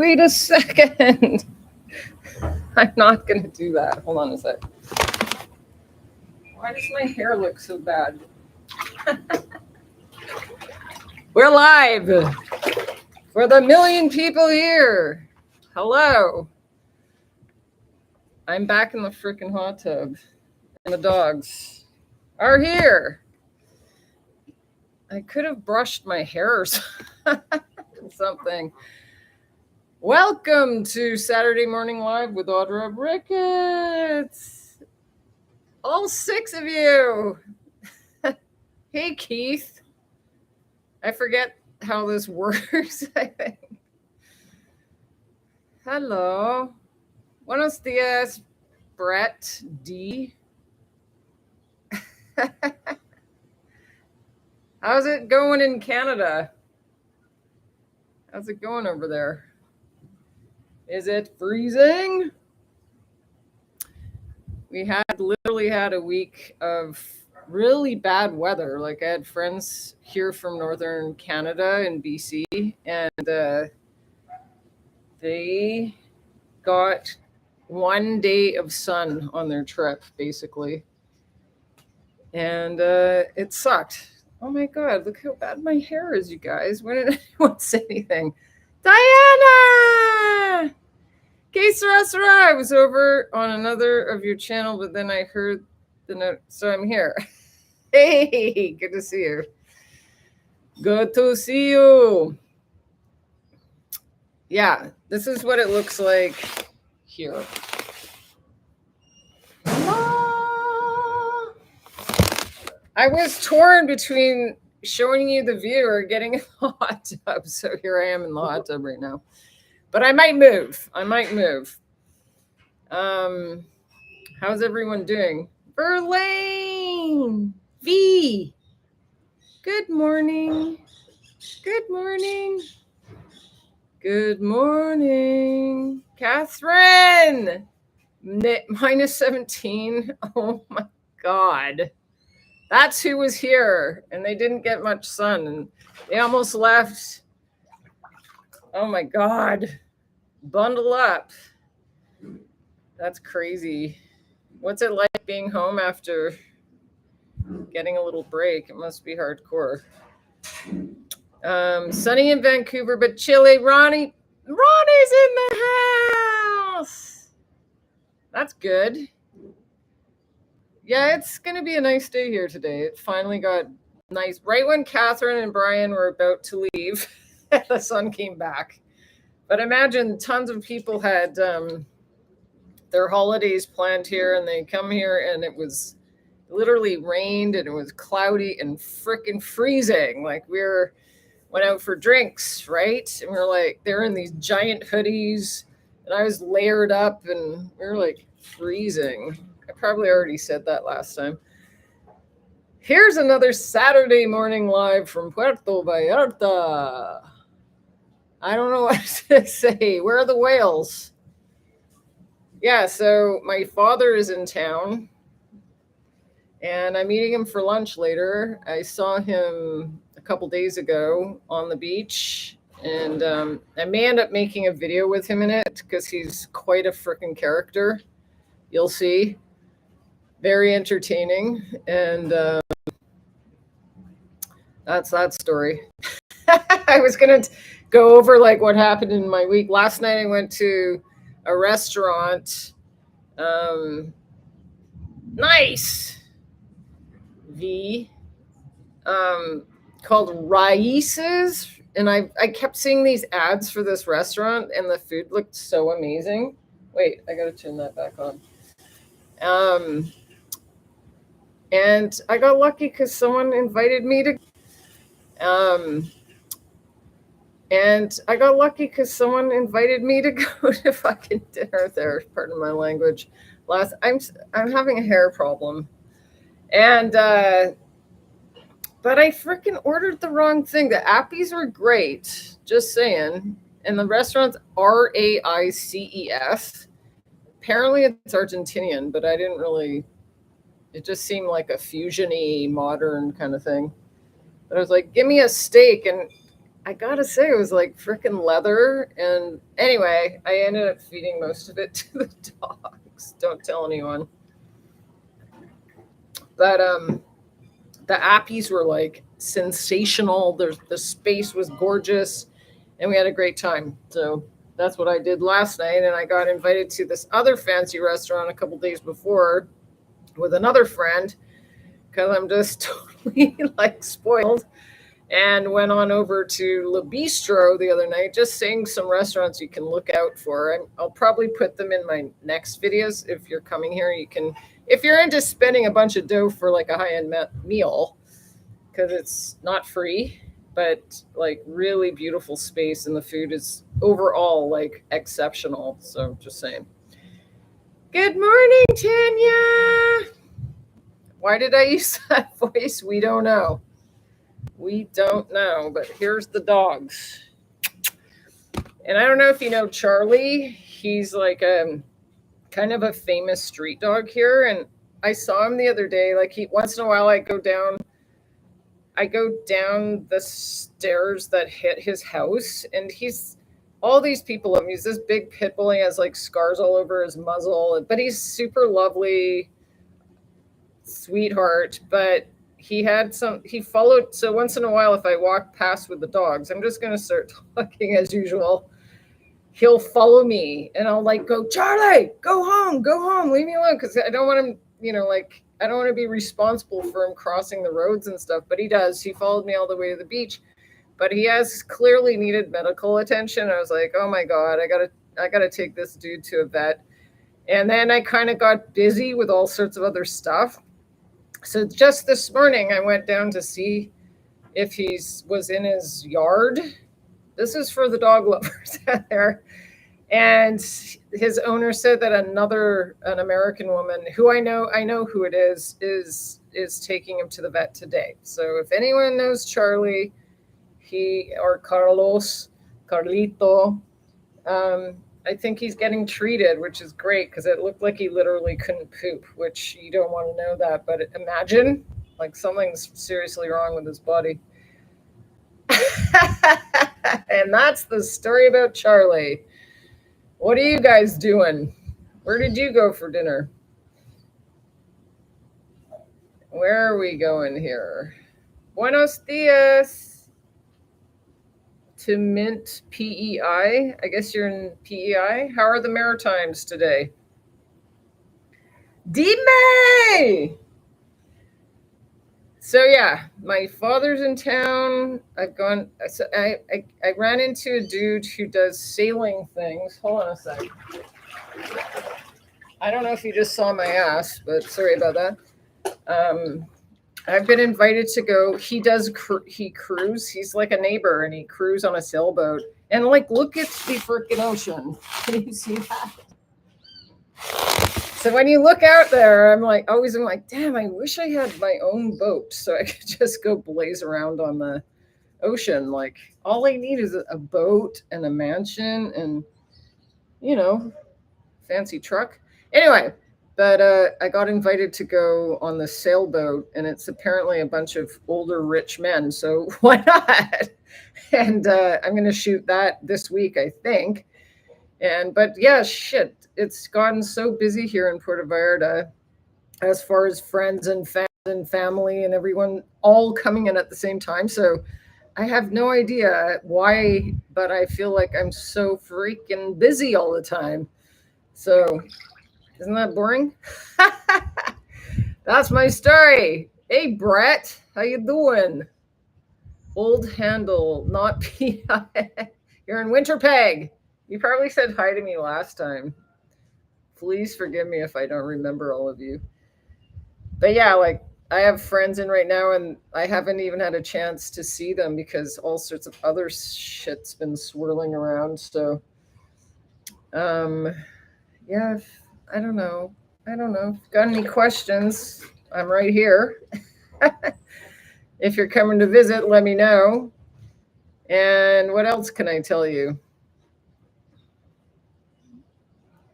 Wait a second. I'm not going to do that. Hold on a sec. Why does my hair look so bad? We're live for the million people here. Hello. I'm back in the freaking hot tub, and the dogs are here. I could have brushed my hair or something. Welcome to Saturday Morning Live with Audra Ricketts. All 6 of you. Hey, Keith. I forget how this works, I think. Hello. Buenos dias, Brett D. How's it going in Canada? How's it going over there? Is it freezing? We literally had a week of really bad weather. Like I had friends here from northern Canada and BC, and they got 1 day of sun on their trip, basically. And it sucked. Oh my God, look how bad my hair is, you guys. When did anyone say anything? Diana! Que sera, sera. I was over on another of your channel, but then I heard the note, so I'm here. Hey, good to see you. Good to see you. Yeah, this is what it looks like here. I was torn between showing you the view or getting in the hot tub, so here I am in the hot tub right now. But I might move. How's everyone doing? Verlaine! V! Good morning. Good morning. Good morning. Catherine! Minus 17. Oh my God. That's who was here. And they didn't get much sun. And they almost left. Oh my God. Bundle up. That's crazy. What's it like being home after getting a little break? It must be hardcore. Sunny in Vancouver, but chilly. Ronnie's in the house. That's good. Yeah, it's going to be a nice day here today. It finally got nice. Right when Catherine and Brian were about to leave, the sun came back. But imagine tons of people had their holidays planned here, and they come here, and it was literally rained, and it was cloudy and freaking freezing. Like went out for drinks, right? And we were like, they're in these giant hoodies, and I was layered up, and we were like freezing. I probably already said that last time. Here's another Saturday morning live from Puerto, Vallarta. I don't know what to say. Where are the whales? Yeah, so my father is in town, and I'm meeting him for lunch later. I saw him a couple days ago on the beach, and I may end up making a video with him in it because he's quite a freaking character. You'll see. Very entertaining, and that's that story. I was going to go over like what happened in my week. Last night I went to a restaurant. Nice. Called GRACIAS, and I kept seeing these ads for this restaurant, and the food looked so amazing. Wait, I got to turn that back on. And I got lucky because someone invited me to go to fucking dinner there. Pardon my language. I'm having a hair problem, and but I freaking ordered the wrong thing. The appies were great, just saying, and the restaurant's RAICES. Apparently it's Argentinian, but I didn't really. It just seemed like a fusion-y, modern kind of thing. But I was like, give me a steak. And I gotta say, it was like freaking leather. And anyway, I ended up feeding most of it to the dogs. Don't tell anyone. But the appies were like sensational. The space was gorgeous, and we had a great time. So that's what I did last night. And I got invited to this other fancy restaurant a couple days before with another friend because I'm just totally like spoiled. And went on over to Le Bistro the other night, just seeing some restaurants you can look out for. I'll probably put them in my next videos. If you're coming here, you can, if you're into spending a bunch of dough for like a high-end meal, because it's not free, but like really beautiful space, and the food is overall like exceptional. So just saying. Good morning, Tanya. Why did I use that voice? We don't know. We don't know, but here's the dogs. And I don't know if you know Charlie. He's like a kind of a famous street dog here. And I saw him the other day. Like once in a while I go down the stairs that hit his house, and he's all these people love him. He's this big pit bull. He has like scars all over his muzzle, but he's super lovely, sweetheart. But he followed. So once in a while, if I walk past with the dogs, I'm just going to start talking as usual. He'll follow me and I'll like go, Charlie, go home, leave me alone. Cause I don't want him, like, I don't want to be responsible for him crossing the roads and stuff, but he does. He followed me all the way to the beach, but he has clearly needed medical attention. I was like, oh my God, I gotta take this dude to a vet. And then I kind of got busy with all sorts of other stuff. So just this morning, I went down to see if he was in his yard. This is for the dog lovers out there. And his owner said that an American woman who I know who it is taking him to the vet today. So if anyone knows Charlie, or Carlito, I think he's getting treated, which is great because it looked like he literally couldn't poop, which you don't want to know that. But imagine, like, something's seriously wrong with his body. And that's the story about Charlie. What are you guys doing? Where did you go for dinner? Where are we going here? Buenos dias to Mint PEI. I guess you're in PEI. How are the Maritimes today? Dime! So yeah, my father's in town. I ran into a dude who does sailing things. Hold on a sec. I don't know if you just saw my ass, but sorry about that. I've been invited to go. He cruise. He's like a neighbor, and he cruise on a sailboat. And like, look at the freaking ocean. Can you see that? So when you look out there, I'm like, damn, I wish I had my own boat so I could just go blaze around on the ocean. Like, all I need is a boat and a mansion and, fancy truck. Anyway, but I got invited to go on the sailboat, and it's apparently a bunch of older rich men. So why not? And I'm going to shoot that this week, I think. But yeah, shit, it's gotten so busy here in Puerto Vallarta as far as friends and family and everyone all coming in at the same time. So I have no idea why, but I feel like I'm so freaking busy all the time. So isn't that boring? That's my story. Hey, Brett, how you doing? Old handle, not PI. You're in Winterpeg. You probably said hi to me last time. Please forgive me if I don't remember all of you. But yeah, like, I have friends in right now, and I haven't even had a chance to see them because all sorts of other shit's been swirling around. So, yeah, I don't know. Got any questions? I'm right here. If you're coming to visit, let me know. And what else can I tell you?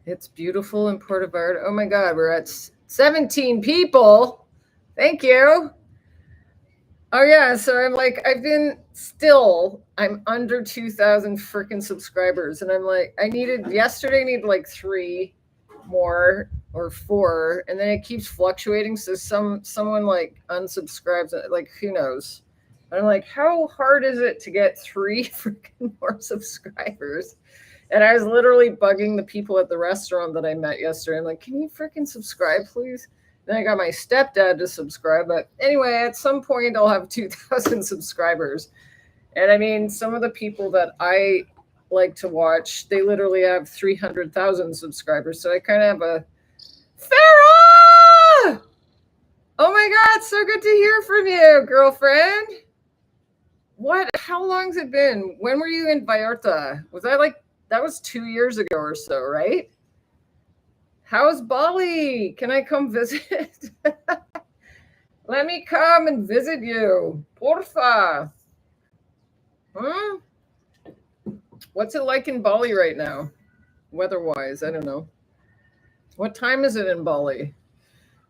It's beautiful in Puerto Vallarta. Oh my God, we're at 17 people. Thank you. Oh yeah, so I'm under 2,000 freaking subscribers, and I'm like, yesterday I needed like 3 more or 4, and then it keeps fluctuating. So someone like unsubscribes, like who knows? I'm like, how hard is it to get 3 freaking more subscribers? And I was literally bugging the people at the restaurant that I met yesterday. I'm like, can you freaking subscribe, please? Then I got my stepdad to subscribe. But anyway, at some point, I'll have 2,000 subscribers. And I mean, some of the people that I like to watch, they literally have 300,000 subscribers. So I kind of have a Farah! Oh my God, so good to hear from you, girlfriend. What? How long's it been? When were you in Vallarta? That was 2 years ago or so, right? How's Bali? Can I come visit? Let me come and visit you. Porfa. Huh? What's it like in Bali right now? Weather-wise, I don't know. What time is it in Bali?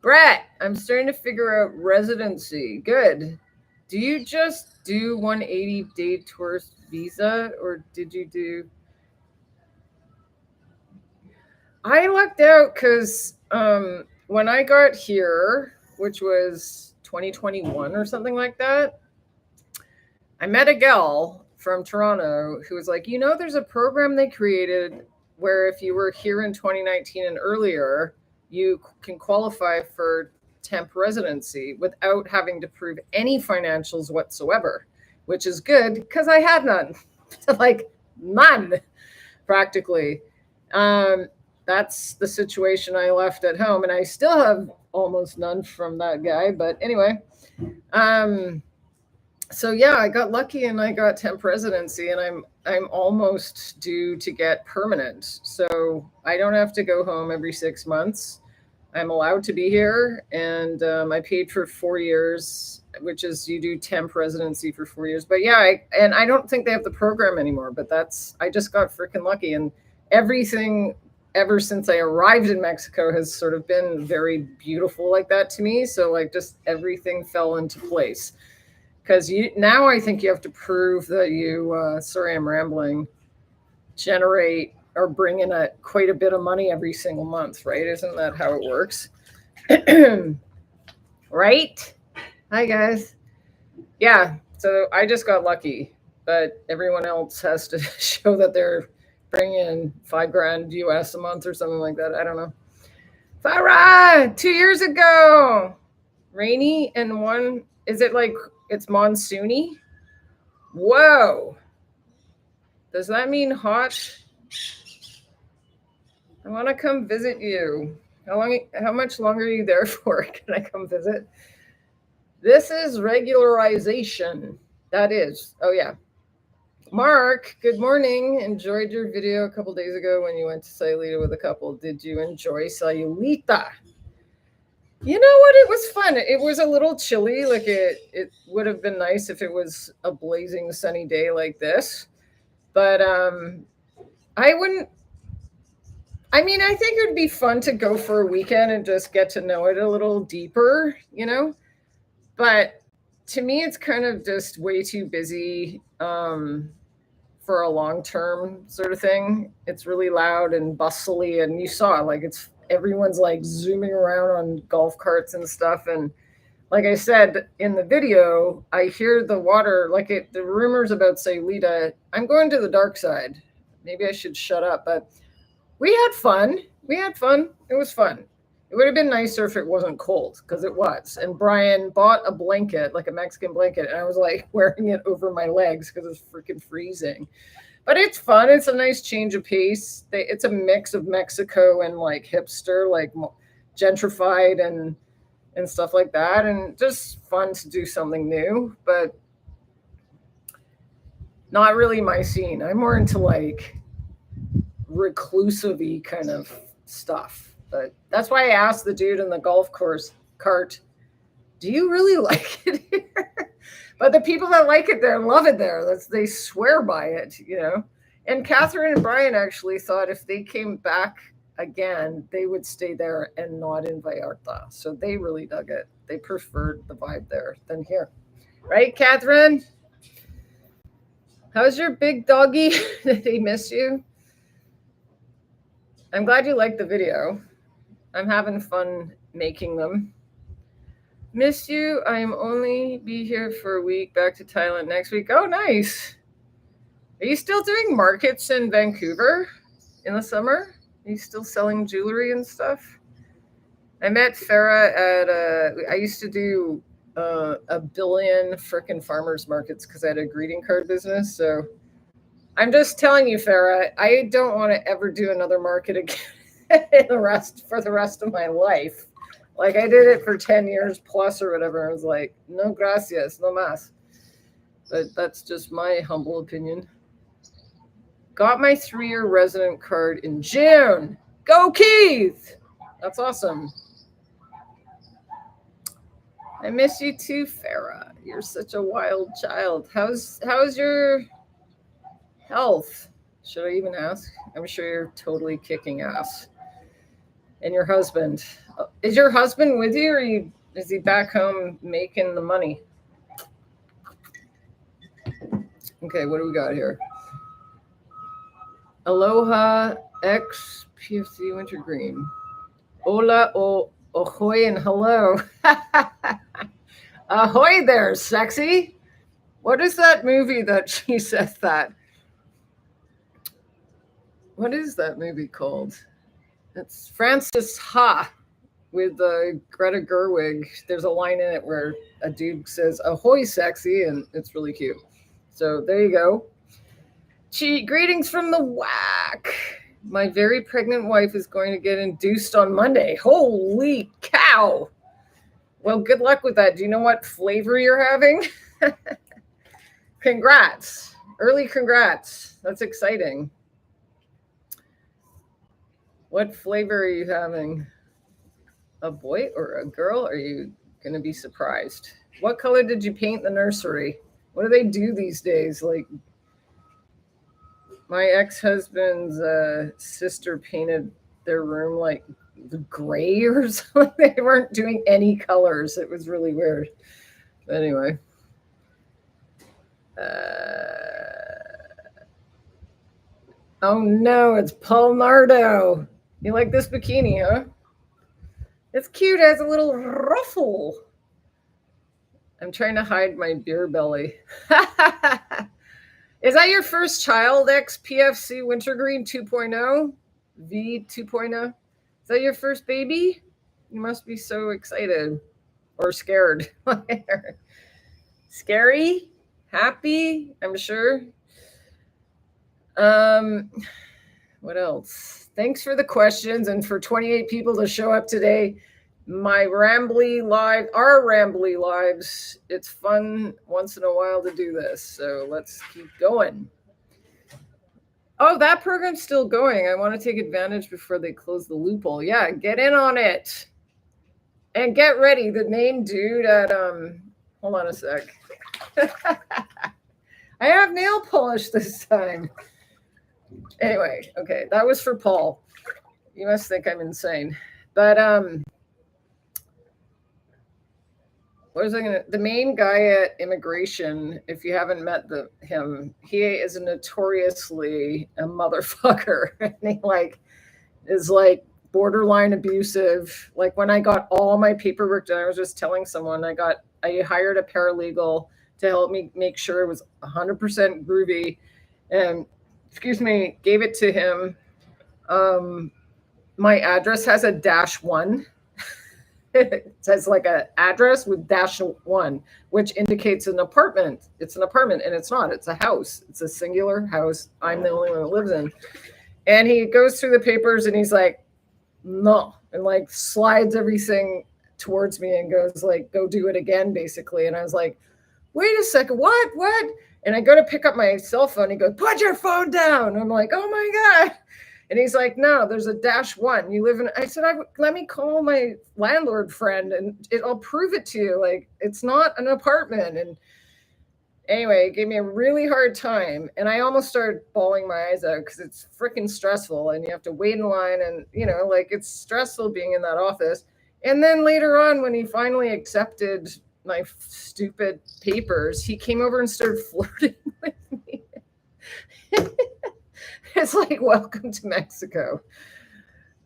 Brett, I'm starting to figure out residency. Good. Do you just do 180-day tourist visa, or did you do... I lucked out because when I got here, which was 2021 or something like that, I met a gal from Toronto who was like, there's a program they created where if you were here in 2019 and earlier, you can qualify for temp residency without having to prove any financials whatsoever, which is good because I had none, like none, practically. That's the situation I left at home, and I still have almost none from that guy. But anyway, so yeah, I got lucky and I got temp residency, and I'm almost due to get permanent. So I don't have to go home every 6 months. I'm allowed to be here, and I paid for 4 years, which is you do temp residency for 4 years. But yeah, I don't think they have the program anymore. But I just got freaking lucky, and everything ever since I arrived in Mexico has sort of been very beautiful like that to me. So like just everything fell into place. Because now I think you have to prove that you, sorry, I'm rambling, generate or bring in quite a bit of money every single month, right? Isn't that how it works? Right? Hi, guys. Yeah, so I just got lucky, but everyone else has to show that they're bringing in $5,000 US a month or something like that. I don't know. Farah, 2 years ago. Rainy and one, is it like it's monsoony? Whoa. Does that mean hot? I want to come visit you. How much longer are you there for? Can I come visit? This is regularization. That is. Oh yeah. Mark, good morning. Enjoyed your video a couple days ago when you went to Sayulita with a couple. Did you enjoy Sayulita? You know what? It was fun. It was a little chilly. Like it would have been nice if it was a blazing sunny day like this. But I wouldn't. I mean, I think it would be fun to go for a weekend and just get to know it a little deeper, But to me, it's kind of just way too busy for a long-term sort of thing. It's really loud and bustly, and you saw like everyone's like zooming around on golf carts and stuff. And like I said in the video, I hear the water, the rumors about Sayulita. I'm going to the dark side. Maybe I should shut up, but we had fun. It was fun. It would have been nicer if it wasn't cold, because it was. And Brian bought a blanket, like a Mexican blanket, and I was like wearing it over my legs because it's freaking freezing. But it's fun. It's a nice change of pace. It's a mix of Mexico and like hipster, like gentrified and stuff like that, and just fun to do something new, but not really my scene. I'm more into like reclusive-y kind of stuff. But that's why I asked the dude in the golf course cart, do you really like it here? But the people that like it there love it there. They swear by it, And Catherine and Brian actually thought if they came back again, they would stay there and not in Vallarta. So they really dug it. They preferred the vibe there than here. Right, Catherine? How's your big doggy? Did he miss you? I'm glad you liked the video. I'm having fun making them. Miss you. I'm only be here for a week. Back to Thailand next week. Oh, nice. Are you still doing markets in Vancouver in the summer? Are you still selling jewelry and stuff? I met Farah at I used to do a billion frickin' farmers markets because I had a greeting card business. So I'm just telling you, Farah, I don't want to ever do another market again for the rest of my life. Like I did it for 10 years plus or whatever. I was like, no gracias, no más. But that's just my humble opinion. Got my 3-year resident card in June. Go Keith! That's awesome. I miss you too, Farah. You're such a wild child. How's your health? Should I even ask? I'm sure you're totally kicking ass. And your husband. Is your husband with you, or is he back home making the money? Okay, what do we got here? Aloha X PFC Wintergreen. Hola, ahoy, and hello. Ahoy there, sexy. What is that movie that she says that? What is that movie called? It's Francis Ha with Greta Gerwig. There's a line in it where a dude says, ahoy, sexy, and it's really cute. So there you go. Greetings from the whack. My very pregnant wife is going to get induced on Monday. Holy cow. Well, good luck with that. Do you know what flavor you're having? Congrats. Early congrats. That's exciting. What flavor are you having? A boy or a girl? Are you going to be surprised? What color did you paint the nursery? What do they do these days? Like, my ex-husband's sister painted their room like the gray or something. They weren't doing any colors. It was really weird. But anyway. Oh no, it's Paul Nardo. You like this bikini, huh? It's cute. It has a little ruffle. I'm trying to hide my beer belly. Is that your first child, XPFC Wintergreen 2.0? V 2.0? Is that your first baby? You must be so excited or scared. Scary? Happy? I'm sure. What else? Thanks for the questions and for 28 people to show up today. Our Rambly Lives. It's fun once in a while to do this. So let's keep going. Oh, that program's still going. I want to take advantage before they close the loophole. Yeah, get in on it. And get ready. The main dude at hold on a sec. I have nail polish this time. Anyway, okay, that was for Paul. You must think I'm insane. But what was I gonna? The main guy at immigration, if you haven't met him, he is notoriously a motherfucker. And he is borderline abusive. Like when I got all my paperwork done, I was just telling someone I hired a paralegal to help me make sure it was 100% groovy, and gave it to him. My address has a -1. It says like an address with -1, which indicates an apartment. It's an apartment, and it's not. It's a house. It's a singular house. I'm the only one that lives in. And he goes through the papers, and he's like, no, and slides everything towards me and goes go do it again, basically. And I was like, wait a second, what? And I go to pick up my cell phone. He goes, put your phone down. I'm like, oh my God. And he's like, no, there's a -1. You live in, I said, let me call my landlord friend and I'll prove it to you. It's not an apartment. And anyway, it gave me a really hard time. And I almost started bawling my eyes out because it's freaking stressful. And you have to wait in line. And, it's stressful being in that office. And then later on, when he finally accepted my stupid papers, he came over and started flirting with me. It's like, welcome to Mexico.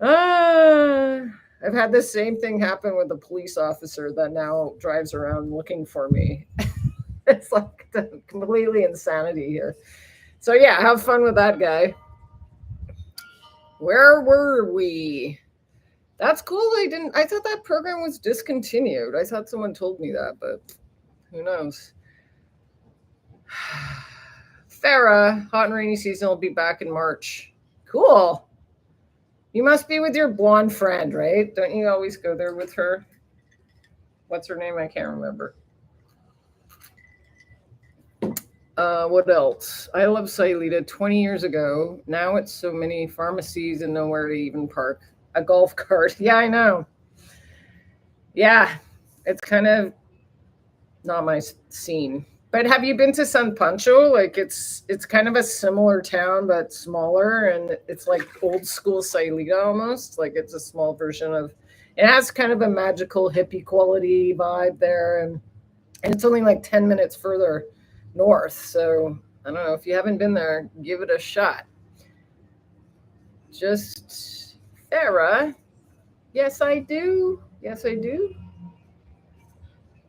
I've had the same thing happen with a police officer that now drives around looking for me. It's like completely insanity here. So yeah, have fun with that guy. Where were we? That's cool. I thought that program was discontinued. I thought someone told me that, but who knows? Farah, hot and rainy season will be back in March. Cool. You must be with your blonde friend, right? Don't you always go there with her? What's her name? I can't remember. What else? I love Sayulita 20 years ago. Now it's so many pharmacies and nowhere to even park a golf cart. Yeah, I know. Yeah, it's kind of not my scene. But have you been to San Pancho? Like it's kind of a similar town but smaller, and it's like old school Sayulita almost. Like it's a small version of. It has kind of a magical hippie quality vibe there, and it's only like 10 minutes further north. So I don't know, if you haven't been there, give it a shot. Just Farah. Yes, I do. Yes, I do.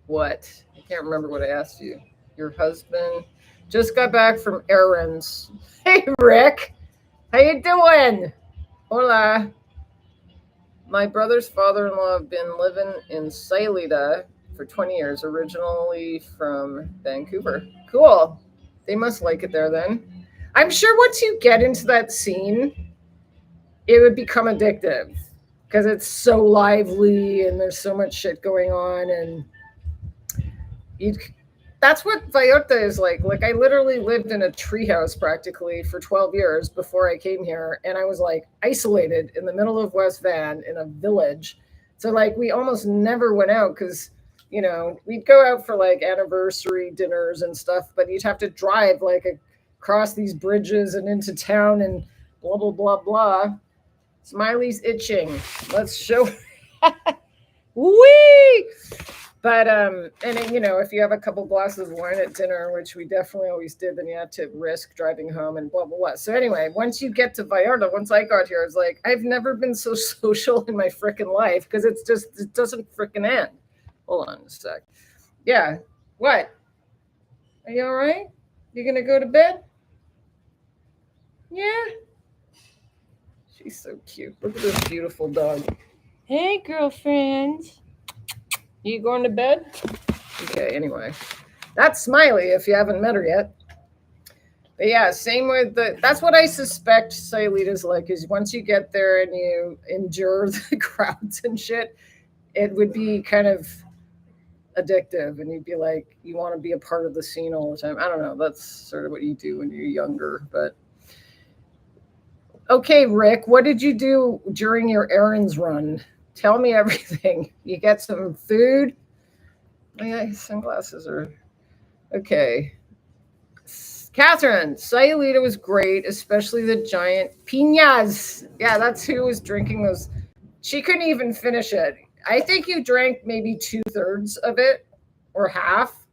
What? I can't remember what I asked you. Your husband just got back from errands. Hey, Rick. How you doing? Hola. My brother's father-in-law have been living in Sayulita for 20 years, originally from Vancouver. Cool. They must like it there then. I'm sure once you get into that scene, it would become addictive because it's so lively and there's so much shit going on, and that's what Vallarta is like. Like I literally lived in a treehouse practically for 12 years before I came here, and I was like isolated in the middle of West Van in a village. So like we almost never went out because we'd go out for like anniversary dinners and stuff, but you'd have to drive like across these bridges and into town and blah blah blah blah. Smiley's itching. Let's show. Wee. But and if you have a couple glasses of wine at dinner, which we definitely always did, then you had to risk driving home and blah blah blah. So anyway, once you get to Vallarta, once I got here, I was like, I've never been so social in my freaking life because it doesn't freaking end. Hold on a sec. Yeah. What? Are you all right? You gonna go to bed? Yeah. She's so cute. Look at this beautiful dog. Hey, girlfriend. You going to bed? Okay, anyway. That's Smiley if you haven't met her yet. But yeah, same with that's what I suspect Sayulita's like, is once you get there and you endure the crowds and shit, it would be kind of addictive and you'd be like, you want to be a part of the scene all the time. I don't know. That's sort of what you do when you're younger, but okay, Rick, what did you do during your errands run? Tell me everything. You get some food? Oh, yeah, sunglasses are okay. Catherine, Sayulita was great, especially the giant piñas. Yeah, that's who was drinking those. She couldn't even finish it. I think you drank maybe 2/3 of it or half.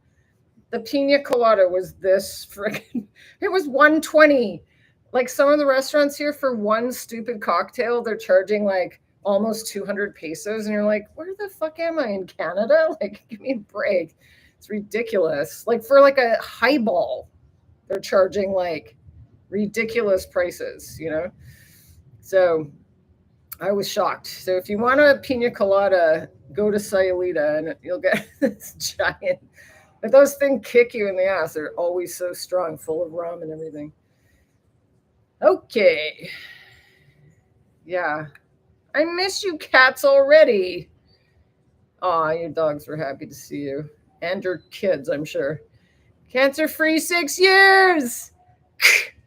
The piña colada was this freaking, it was $120. Like some of the restaurants here, for one stupid cocktail, they're charging like almost 200 pesos. And you're like, where the fuck am I, in Canada? Like, give me a break. It's ridiculous. Like for like a highball, they're charging like ridiculous prices, So I was shocked. So if you want a pina colada, go to Sayulita and you'll get this giant, but those things kick you in the ass. They're always so strong, full of rum and everything. Okay. Yeah. I miss you cats already. Aw, your dogs were happy to see you. And your kids, I'm sure. Cancer-free 6 years.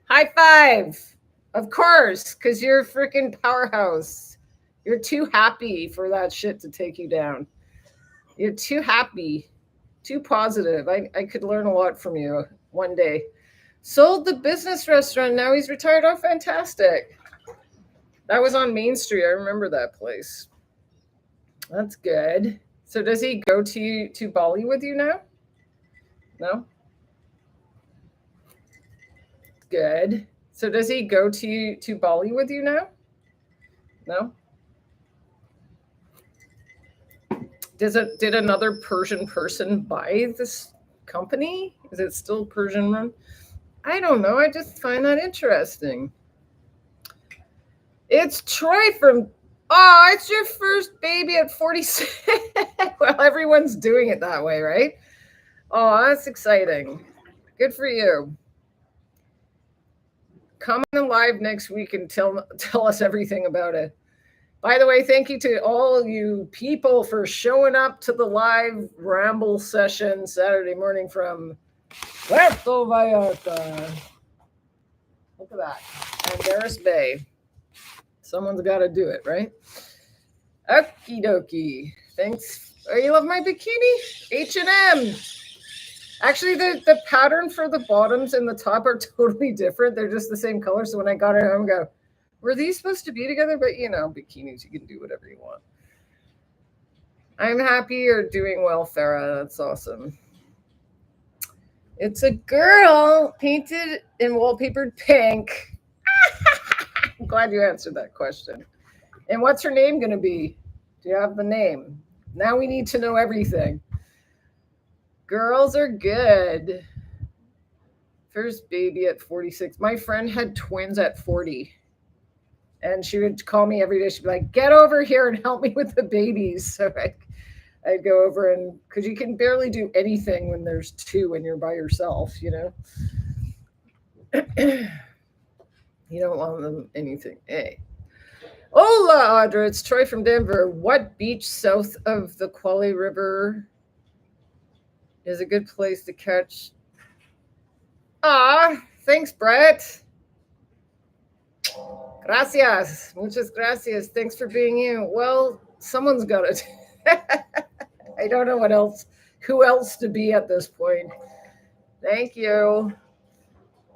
High five. Of course, because you're a freaking powerhouse. You're too happy for that shit to take you down. You're too happy, too positive. I could learn a lot from you one day. Sold the business restaurant. Now he's retired. Oh, fantastic. That was on Main Street. I remember that place. That's good. So does he go to Bali with you now? No? Good. So does he go to Bali with you now? No? Did another Persian person buy this company? Is it still Persian run? I don't know. I just find that interesting. It's Troy from. Oh, it's your first baby at 46. Well, everyone's doing it that way, right? Oh, that's exciting. Good for you. Come on live next week and tell us everything about it. By the way, thank you to all you people for showing up to the live ramble session Saturday morning from Puerto Vallarta. Look at that. Andaris Bay. Someone's got to do it, right? Okie dokie. Thanks. Oh, you love my bikini? H&M. Actually, the pattern for the bottoms and the top are totally different. They're just the same color. So when I got it home, I go, were these supposed to be together? But, bikinis, you can do whatever you want. I'm happy you're doing well, Farah. That's awesome. It's a girl painted and wallpapered pink. I'm glad you answered that question. And what's her name going to be? Do you have the name? Now we need to know everything. Girls are good. First baby at 46. My friend had twins at 40. And she would call me every day. She'd be like, get over here and help me with the babies. So I'd go over and, because you can barely do anything when there's two when you're by yourself, You don't want them anything. Hey. Hola, Audra. It's Troy from Denver. What beach south of the Quali River is a good place to catch? Thanks, Brett. Gracias. Muchas gracias. Thanks for being you. Well, someone's got it. I don't know who else to be at this point. Thank you.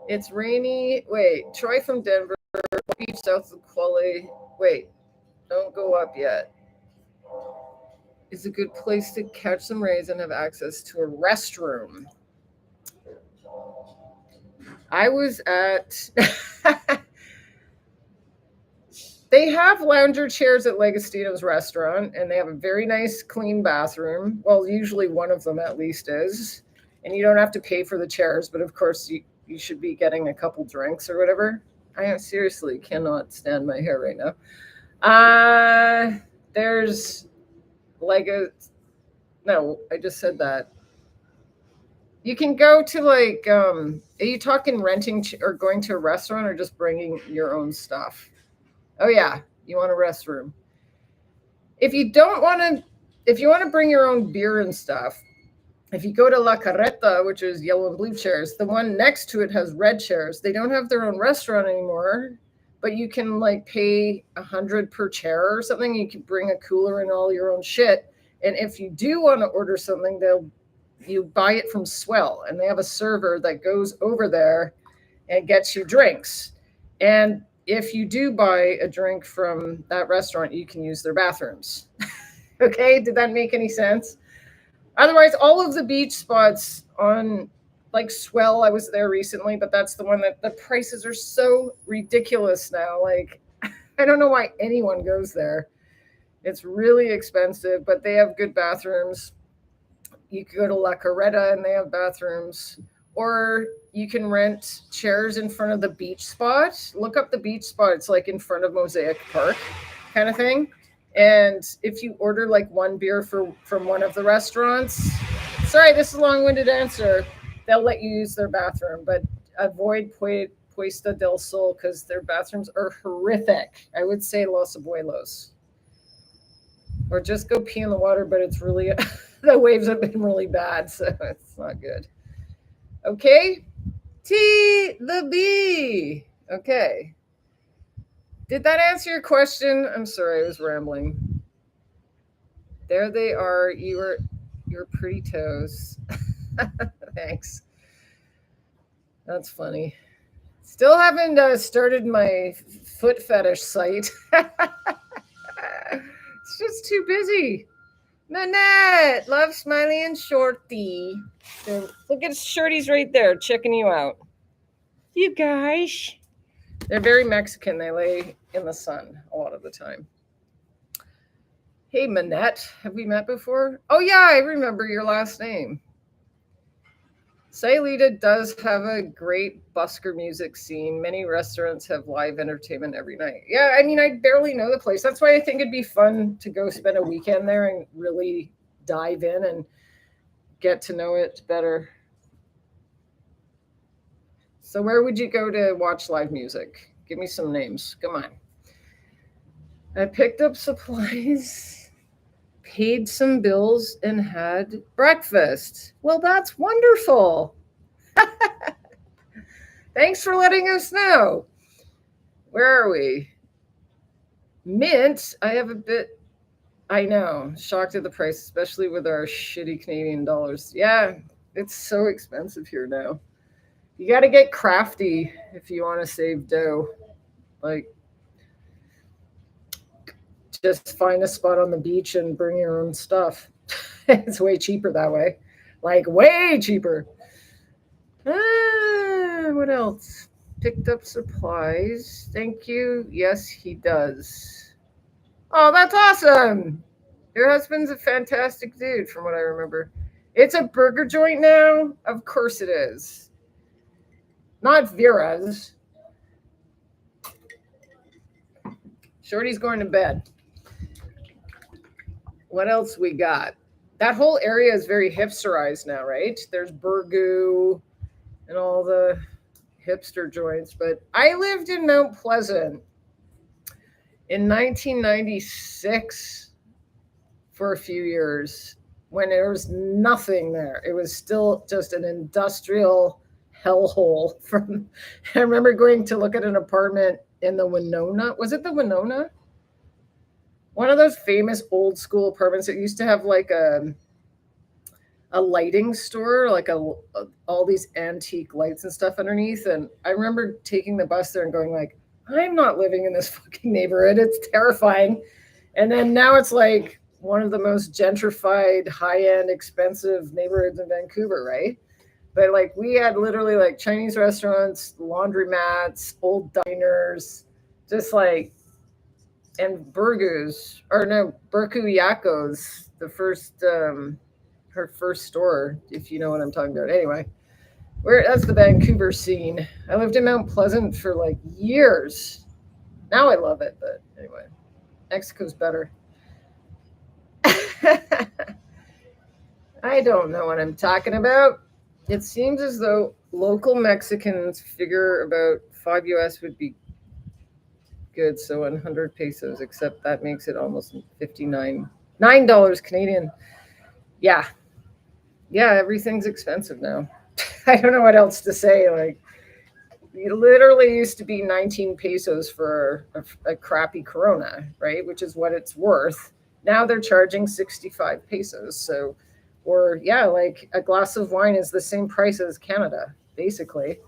It's rainy. Wait, Troy from Denver, beach south of Quali. Wait, don't go up yet. It's a good place to catch some rays and have access to a restroom. I was at... They have lounger chairs at Legostino's restaurant, and they have a very nice, clean bathroom. Well, usually one of them at least is. And you don't have to pay for the chairs, but of course you should be getting a couple drinks or whatever. I seriously cannot stand my hair right now. There's no, I just said that. You can go to are you talking renting or going to a restaurant or just bringing your own stuff? Oh yeah, you want a restroom. If you want to bring your own beer and stuff, if you go to La Carreta, which is yellow and blue chairs, the one next to it has red chairs. They don't have their own restaurant anymore, but you can pay $100 per chair or something. You can bring a cooler and all your own shit. And if you do want to order something, you buy it from Swell, and they have a server that goes over there and gets you drinks. And if you do buy a drink from that restaurant, you can use their bathrooms. Okay, did that make any sense? Otherwise, all of the beach spots on Swell, I was there recently, but that's the one that the prices are so ridiculous now. I don't know why anyone goes there. It's really expensive, but they have good bathrooms. You could go to La Carreta and they have bathrooms. Or you can rent chairs in front of the beach spot. Look up the beach spot. It's in front of Mosaic Park kind of thing. And if you order one beer from one of the restaurants, sorry, this is a long-winded answer, they'll let you use their bathroom, but avoid Puesta del Sol because their bathrooms are horrific. I would say Los Abuelos. Or just go pee in the water, but it's really, the waves have been really bad, so it's not good. Okay, T the B. Okay. Did that answer your question? I'm sorry, I was rambling. There they are. Your pretty toes. Thanks. That's funny. Still haven't started my foot fetish site. It's just too busy. Manette, love Smiley and Shorty. Look at Shorty's right there, checking you out. You guys. They're very Mexican. They lay in the sun a lot of the time. Hey, Manette. Have we met before? Oh, yeah, I remember your last name. Sayulita does have a great busker music scene. Many restaurants have live entertainment every night. Yeah, I mean, I barely know the place. That's why I think it'd be fun to go spend a weekend there and really dive in and get to know it better. So where would you go to watch live music? Give me some names. Come on. I picked up supplies, paid some bills, and had breakfast. Well, that's wonderful. Thanks for letting us know. Where are we? Mint. I have a bit. I know. Shocked at the price, especially with our shitty Canadian dollars. Yeah, it's so expensive here now. You got to get crafty if you want to save dough. Like, just find a spot on the beach and bring your own stuff. It's way cheaper that way. Like, way cheaper. What else? Picked up supplies. Thank you. Yes, he does. Oh, that's awesome. Your husband's a fantastic dude, from what I remember. It's a burger joint now? Of course it is. Not Vera's. Shorty's going to bed. What else we got? That whole area is very hipsterized now, right? There's Burgoo and all the hipster joints. But I lived in Mount Pleasant in 1996 for a few years when there was nothing there. It was still just an industrial hellhole. I remember going to look at an apartment in the Winona. Was it the Winona? One of those famous old school apartments that used to have like a lighting store, like all these antique lights and stuff underneath. And I remember taking the bus there and going like, I'm not living in this fucking neighborhood. It's terrifying. And then now it's like one of the most gentrified, high-end, expensive neighborhoods in Vancouver, right? But like we had literally like Chinese restaurants, laundromats, old diners, just like, and Burgoo's, or no, Burkuyakos, the first, her first store, if you know what I'm talking about. Anyway, that's the Vancouver scene. I lived in Mount Pleasant for like years. Now I love it, but anyway, Mexico's better. I don't know what I'm talking about. It seems as though local Mexicans figure about 5 US would be good, so 100 pesos, except that makes it almost $9 Canadian. Yeah, everything's expensive now. I don't know what else to say. Like, it literally used to be 19 pesos for a crappy Corona, right? Which is what it's worth. Now they're charging 65 pesos. So, or yeah, like a glass of wine is the same price as Canada, basically.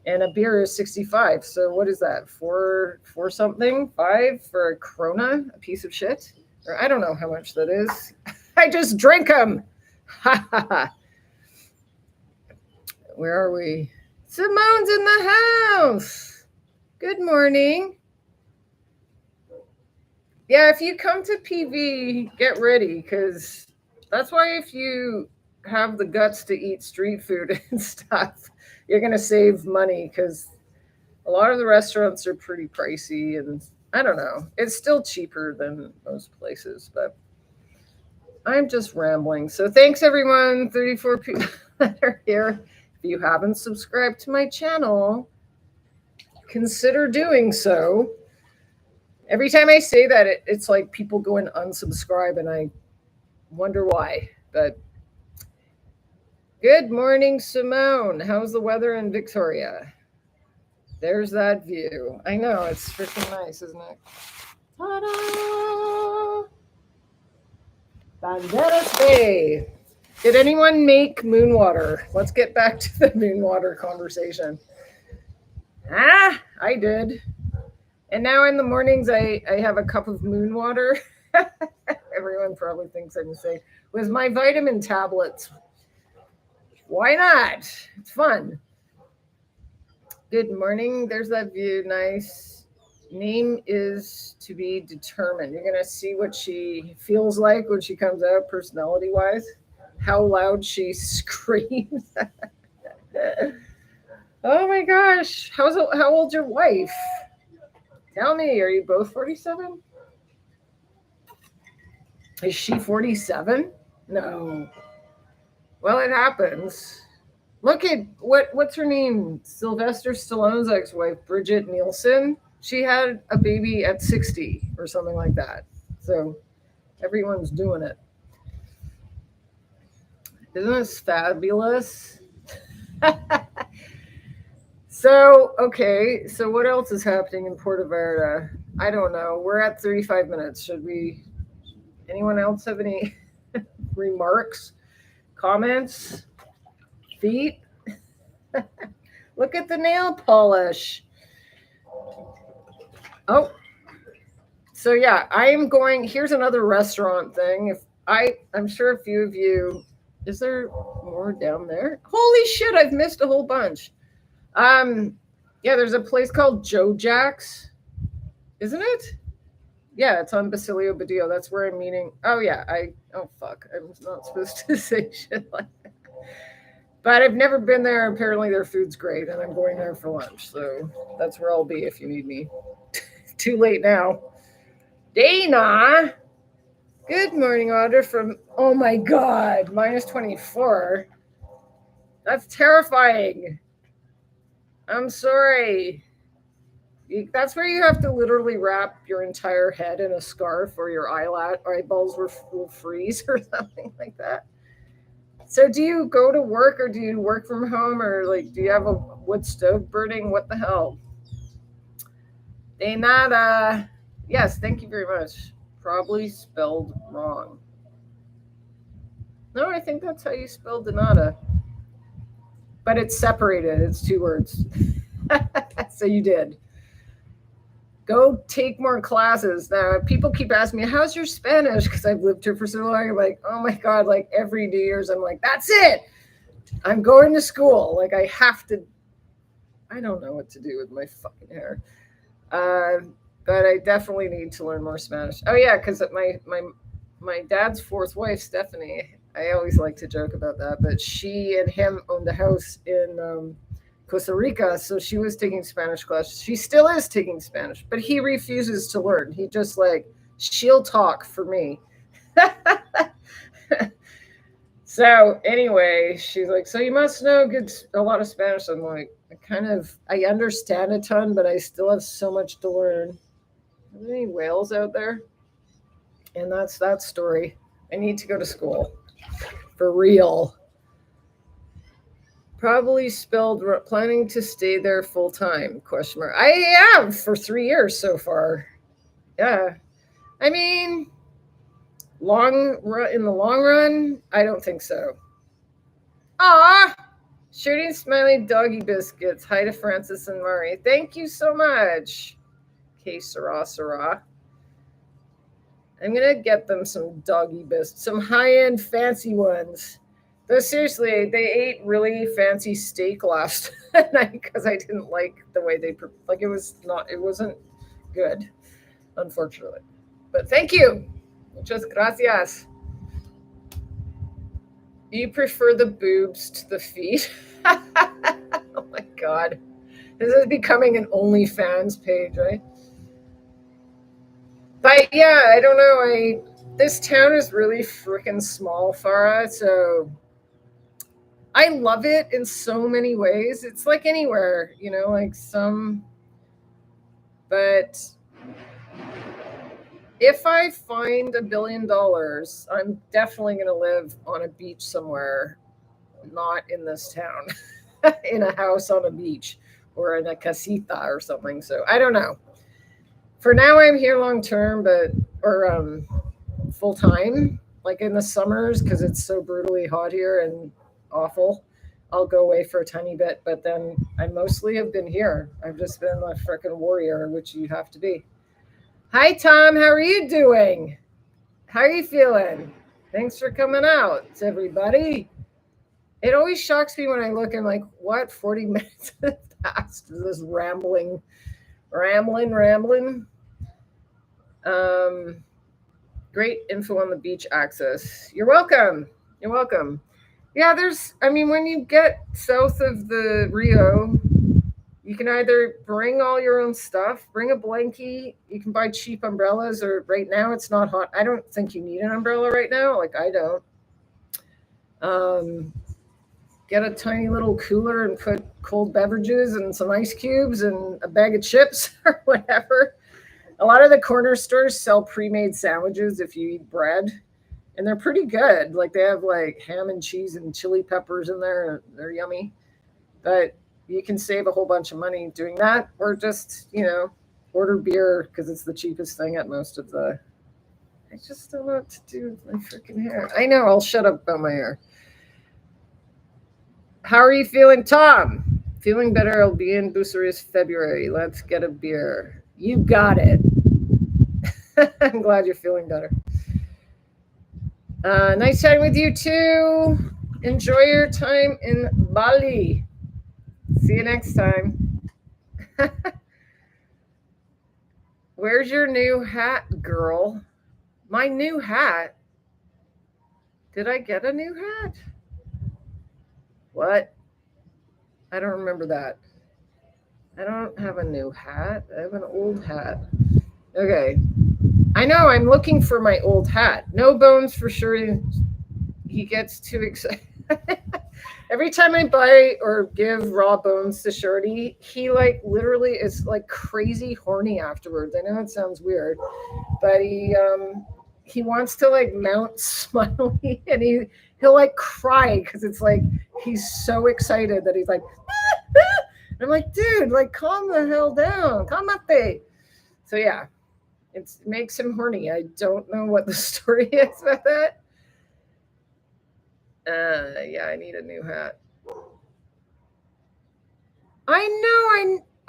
And a beer is 65. So what is that? Four something? 5 for a Corona? A piece of shit? Or I don't know how much that is. I just drink them. Ha ha ha. Where are we? Simone's in the house. Good morning. Yeah, if you come to PV, get ready, because that's why if you have the guts to eat street food and stuff, you're going to save money, because a lot of the restaurants are pretty pricey, and I don't know. It's still cheaper than most places, but I'm just rambling. So thanks, everyone. 34 people that are here. If you haven't subscribed to my channel, consider doing so. Every time I say that, it's like people go and unsubscribe, and I wonder why. But good morning, Simone. How's the weather in Victoria? There's that view. I know, it's freaking nice, isn't it? Ta-da! Banderas Bay. Did anyone make moon water? Let's get back to the moon water conversation. I did. And now in the mornings, I have a cup of moon water. Everyone probably thinks I'm saying was my vitamin tablets. Why not? It's fun. Good morning. There's that view. Nice. Name is to be determined. You're going to see what she feels like when she comes out, personality wise, how loud she screams. Oh my gosh. How old's your wife? Tell me, are you both 47? Is she 47? No. Well, it happens. Look at what's her name? Sylvester Stallone's ex-wife, Bridget Nielsen. She had a baby at 60 or something like that. So everyone's doing it. Isn't this fabulous? So what else is happening in Puerto Vallarta? I don't know. We're at 35 minutes. Anyone else have any remarks, comments, feet? Look at the nail polish. Oh, so yeah, I am going. Here's another restaurant thing. I'm sure a few of you, is there more down there? Holy shit, I've missed a whole bunch. Yeah, there's a place called Joe Jack's, isn't it? Yeah, it's on Basilio Badillo. That's where I'm meeting. Oh yeah, oh fuck, I'm not supposed to say shit like that. But I've never been there. Apparently their food's great, and I'm going there for lunch. So that's where I'll be if you need me. Too late now. Dana. Good morning, Audra from, oh my God, minus 24. That's terrifying. I'm sorry. That's where you have to literally wrap your entire head in a scarf or your eyeballs will freeze or something like that. So do you go to work or do you work from home or like do you have a wood stove burning? What the hell? De nada. Yes, thank you very much. Probably spelled wrong. No, I think that's how you spell de nada. But it's separated. It's 2 words. So you did. Go take more classes. Now, people keep asking me, how's your Spanish? Because I've lived here for so long. I'm like, oh my God, like every New Year's, I'm like, that's it. I'm going to school. Like I have to, I don't know what to do with my fucking hair. But I definitely need to learn more Spanish. Oh yeah, because my dad's 4th wife, Stephanie, I always like to joke about that, but she and him owned a house in Costa Rica, so she was taking Spanish classes. She still is taking Spanish, but he refuses to learn. He just like, she'll talk for me. So anyway, she's like, so you must know a lot of Spanish. I'm like, I understand a ton, but I still have so much to learn. Are there any whales out there? And that's that story. I need to go to school. For real. Probably spelled planning to stay there full time, ? I have for 3 years so far. Yeah. I mean, in the long run, I don't think so. Ah, shooting smiley doggy biscuits. Hi to Francis and Murray. Thank you so much. Okay, Sarah. I'm going to get them some doggy biscuits, some high-end fancy ones. Though seriously, they ate really fancy steak last night because I didn't like the way they, like it wasn't good, unfortunately. But thank you. Muchas gracias. You prefer the boobs to the feet? Oh my God. This is becoming an OnlyFans page, right? But yeah, I don't know. This town is really freaking small, Farah. So I love it in so many ways. It's like anywhere, but if I find $1 billion, I'm definitely going to live on a beach somewhere, not in this town, in a house on a beach or in a casita or something. So I don't know. For now, I'm here long term, or full time, like in the summers, because it's so brutally hot here and awful. I'll go away for a tiny bit, but then I mostly have been here. I've just been a freaking warrior, which you have to be. Hi, Tom. How are you doing? How are you feeling? Thanks for coming out, everybody. It always shocks me when I look and like, what, 40 minutes past this rambling. Great info on the beach access. You're welcome. Yeah, when you get south of the Rio, you can either bring all your own stuff, bring a blankie. You can buy cheap umbrellas, or right now it's not hot. I don't think you need an umbrella right now. Like, I don't. Get a tiny little cooler and put cold beverages and some ice cubes and a bag of chips or whatever. A lot of the corner stores sell pre-made sandwiches if you eat bread, and they're pretty good. Like, they have like ham and cheese and chili peppers in there. They're yummy. But you can save a whole bunch of money doing that, or just, order beer because it's the cheapest thing at most of the. I just don't know what to do with my freaking hair. I know, I'll shut up about my hair. How are you feeling, Tom? Feeling better. I'll be in Bucharest February. Let's get a beer. You got it. I'm glad you're feeling better. Nice chatting with you too. Enjoy your time in Bali. See you next time. Where's your new hat, girl? My new hat? Did I get a new hat? What? I don't remember that. I don't have a new hat. I have an old hat. Okay. I know, I'm looking for my old hat. No Bones for sure. He gets too excited. Every time I buy or give raw bones to Shorty, he like literally is like crazy horny afterwards. I know it sounds weird, but he wants to like mount Smiley, and he'll like cry because it's like he's so excited that he's like, and I'm like, dude, like calm the hell down, calmate. So yeah, it makes him horny. I don't know what the story is about that. Yeah, I need a new hat.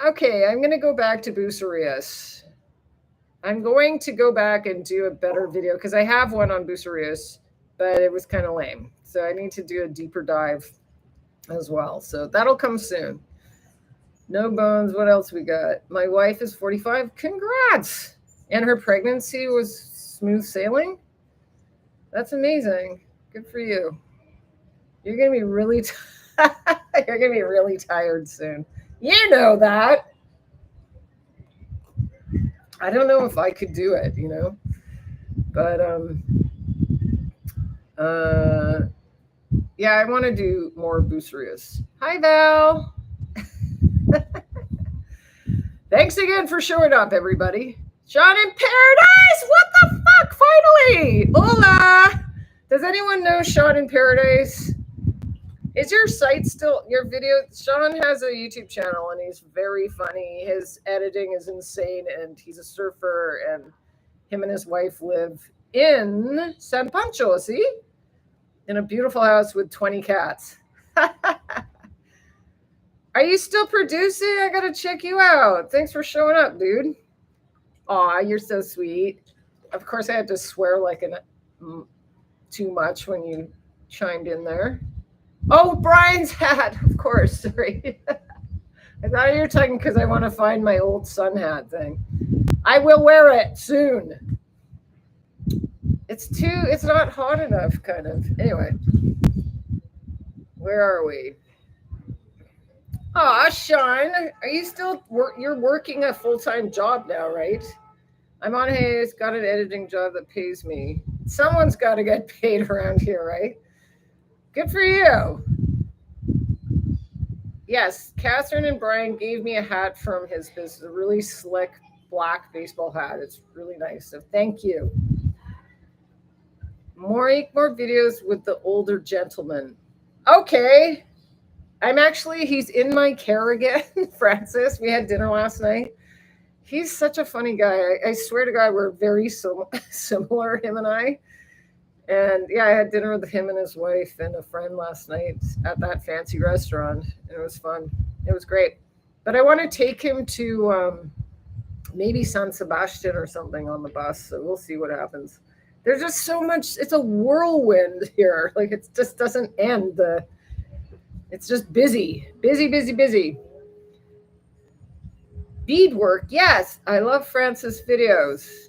Okay, I'm going to go back to Bucharest. I'm going to go back and do a better video because I have one on Bucharest, but it was kind of lame. So I need to do a deeper dive as well. So that'll come soon. No Bones. What else we got? My wife is 45. Congrats. And her pregnancy was smooth sailing. That's amazing. Good for you. You're going to be really you're going to be really tired soon. You know that. I don't know if I could do it, But yeah, I want to do more Bucharest. Hi, Val. Thanks again for showing up, everybody. Sean in Paradise. What the fuck? Finally. Hola. Does anyone know Sean in Paradise? Is your site still your video? Sean has a YouTube channel and he's very funny. His editing is insane, and he's a surfer, and him and his wife live in San Pancho, see? In a beautiful house with 20 cats. Are you still producing? I gotta check you out. Thanks for showing up, dude. Aw, you're so sweet. Of course, I had to swear like too much when you chimed in there. Oh, Brian's hat, of course. Sorry. I thought you were talking because I want to find my old sun hat thing. I will wear it soon. It's not hot enough, kind of. Anyway, where are we? Aw, Sean, are you still you're working a full-time job now, right? I'm on Hayes, got an editing job that pays me. Someone's got to get paid around here, right? Good for you. Yes, Catherine and Brian gave me a hat from his business, a really slick black baseball hat. It's really nice. So thank you. Make more videos with the older gentleman. Okay. He's in my care again, Francis. We had dinner last night. He's such a funny guy. I swear to God, we're very similar, him and I. And yeah, I had dinner with him and his wife and a friend last night at that fancy restaurant. It was fun. It was great. But I want to take him to maybe San Sebastian or something on the bus. So we'll see what happens. There's just so much. It's a whirlwind here. Like it just doesn't end. It's just busy, busy, busy, busy. Beadwork. Yes, I love Francis' videos.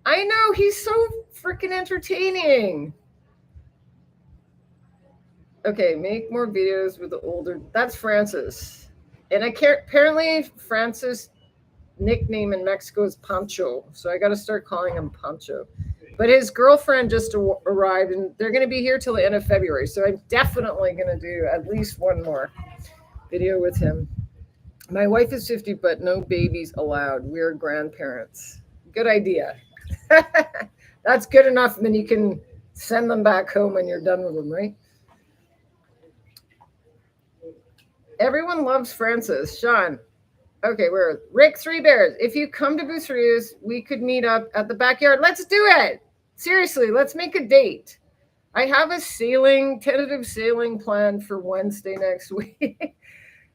I know, he's so freaking entertaining. Okay, make more videos with the older. That's Francis. And I can't. Apparently, Francis' nickname in Mexico is Pancho. So I got to start calling him Pancho. But his girlfriend just arrived, and they're going to be here till the end of February. So I'm definitely going to do at least one more video with him. My wife is 50, but no babies allowed. We're grandparents. Good idea. That's good enough. And then you can send them back home when you're done with them, right? Everyone loves Francis. Sean. Okay, we're Rick Three Bears. If you come to Bucerias, we could meet up at the backyard. Let's do it. Seriously, let's make a date. I have a tentative sailing plan for Wednesday next week.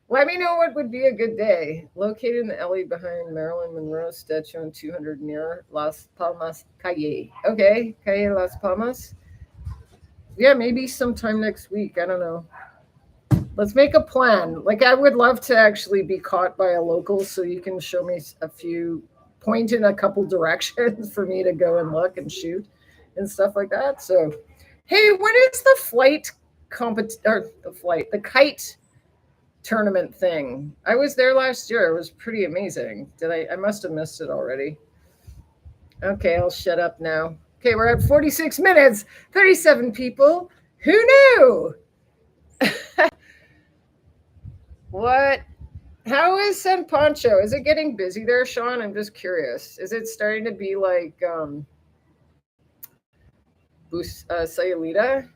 Let me know what would be a good day. Located in the alley behind Marilyn Monroe's statue on 200 near Las Palmas Calle. Okay, Calle Las Palmas. Yeah, maybe sometime next week. I don't know. Let's make a plan. Like, I would love to actually be caught by a local so you can show me point in a couple directions for me to go and look and shoot and stuff like that. So, hey, when is the the kite tournament thing? I was there last year. It was pretty amazing. I must have missed it already. Okay, I'll shut up now. Okay, we're at 46 minutes, 37 people. Who knew? What? How is San Pancho? Is it getting busy there, Sean? I'm just curious. Is it starting to be like Sayulita?